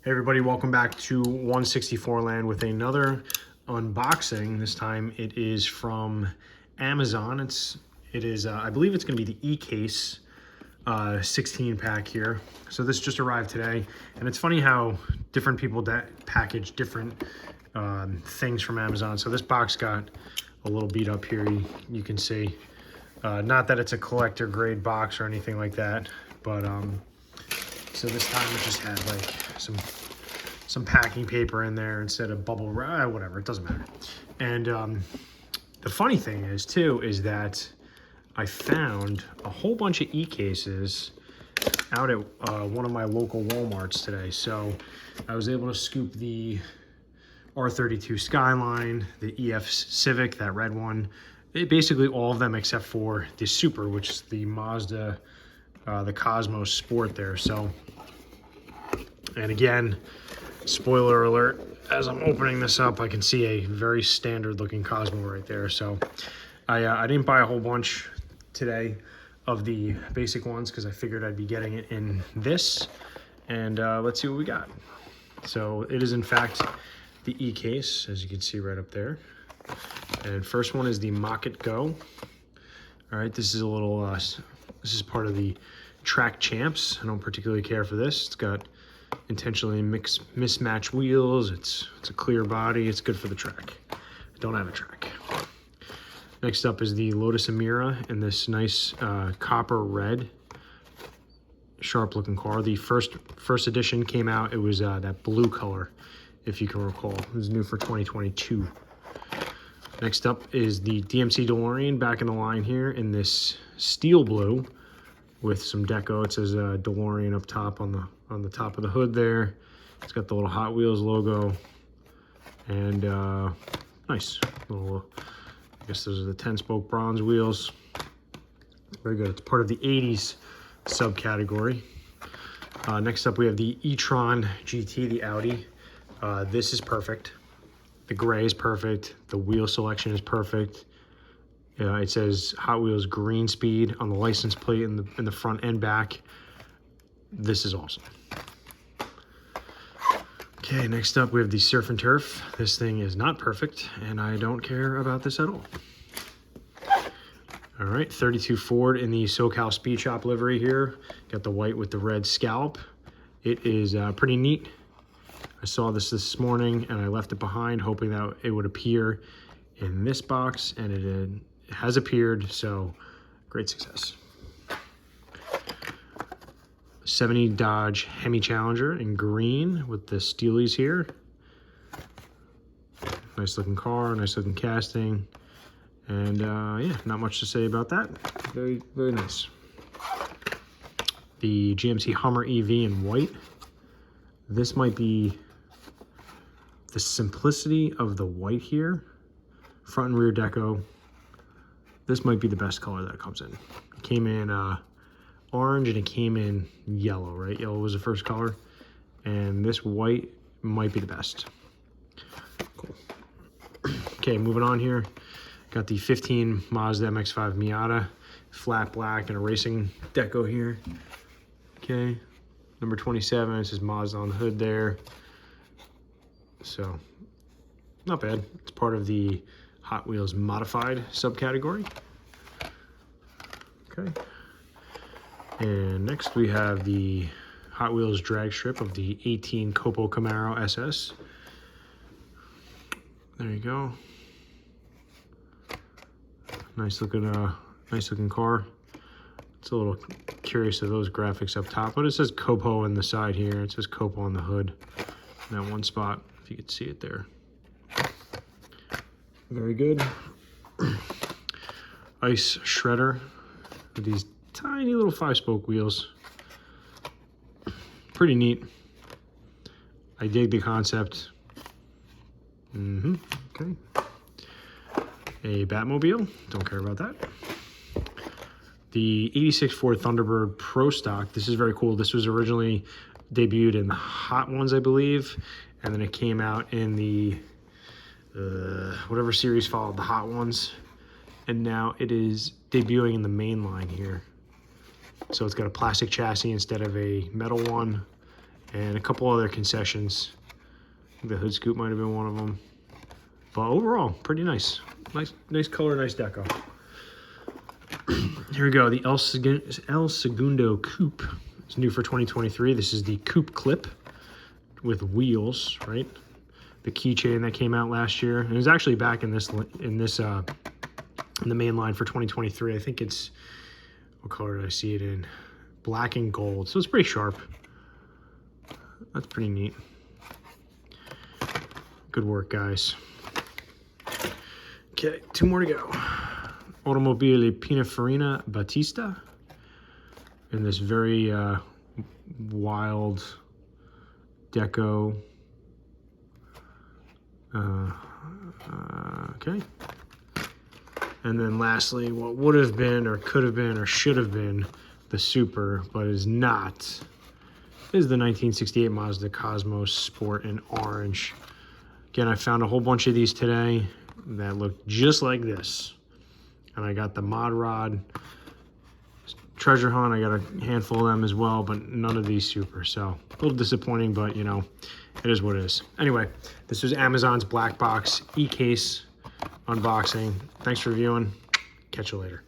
Hey everybody, welcome back to Onesixtyfourland with another unboxing. This time it is from Amazon. It is I believe it's going to be the E-Case 16 pack here. So this just arrived today, and it's funny how different people package different things from Amazon. So this box got a little beat up here. You can see, not that it's a collector grade box or anything like that, but so this time it just had like some packing paper in there instead of bubble wrap, whatever, it doesn't matter. And the funny thing is that I found a whole bunch of E-cases out at one of my local Walmarts today. So I was able to scoop the R32 Skyline, the EF Civic, that red one, basically all of them except for the Super, which is the Mazda, the Cosmos Sport there. So, and again, spoiler alert, as I'm opening this up, I can see a very standard looking Cosmo right there. So I didn't buy a whole bunch today of the basic ones because I figured I'd be getting it in this. And let's see what we got. So it is in fact the E-Case, as you can see right up there. And first one is the Mach-It Go. All right, this is a little, this is part of the Track Champs. I don't particularly care for this. It's got intentionally mismatched wheels. It's a clear body. It's good for the track. I don't have a track. Next up is the Lotus Emira in this nice copper red, sharp looking car. The first edition came out. It was that blue color, if you can recall. It was new for 2022. Next up is the DMC DeLorean back in the line here in this steel blue with some deco. It says DeLorean up top on the top of the hood there. It's got the little Hot Wheels logo, and nice little, I guess those are the 10-spoke bronze wheels. Very good. It's part of the 80s subcategory. Next up we have the e-tron GT, the Audi. This is perfect. The gray is perfect. The wheel selection is perfect. It says Hot Wheels Green Speed on the license plate in the front and back. This is awesome. Okay, next up we have the Surf and Turf. This thing is not perfect, and I don't care about this at all. All right, 32 Ford in the SoCal Speed Shop livery here. Got the white with the red scallop. It is pretty neat. I saw this morning, and I left it behind, hoping that it would appear in this box, and it has appeared, so great success. 70 Dodge Hemi Challenger in green with the Steelies here. Nice looking car, nice looking casting, and yeah, not much to say about that. Very, very nice. The GMC Hummer EV in white. This might be the simplicity of the white here. Front and rear deco. This might be the best color that comes in. It came in orange and it came in yellow, right? Yellow was the first color, and this white might be the best. Cool. Okay, moving on here. Got the 15 Mazda MX-5 Miata, flat black and a racing deco here. Okay, number 27, it says Mazda on the hood there. So, not bad. It's part of the Hot Wheels Modified subcategory. Okay. And next we have the Hot Wheels drag strip of the 18 Copo Camaro SS. There you go. Nice looking car. It's a little curious of those graphics up top, but it says Copo on the side here. It says Copo on the hood in that one spot, if you could see it there. Very good. Ice shredder with these tiny little 5-spoke wheels. Pretty neat. I dig the concept. Okay. A Batmobile. Don't care about that. The 86 Ford Thunderbird Pro Stock. This is very cool. This was originally debuted in the Hot Ones, I believe, and then it came out in the whatever series followed the Hot Ones, and now it is debuting in the main line here. So it's got a plastic chassis instead of a metal one, and a couple other concessions. The hood scoop might have been one of them. But overall, pretty nice. Nice color, nice deco. Here we go, the El Segundo Coupe. It's new for 2023. This is the Coupe Clip with wheels, right? The keychain that came out last year. And it was actually back in the main line for 2023. I think it's, what color did I see it in? Black and gold. So it's pretty sharp. That's pretty neat. Good work, guys. Okay, 2 more to go. Automobile Pininfarina Battista in this very wild deco. Okay. And then lastly, what would have been or could have been or should have been the Super, but is not, is the 1968 Mazda Cosmos Sport in orange. Again, I found a whole bunch of these today that look just like this. And I got the Mod Rod Treasure Hunt. I got a handful of them as well, but none of these Super. So a little disappointing, but you know, it is what it is. Anyway, this was Amazon's Black Box e-case unboxing. Thanks for viewing. Catch you later.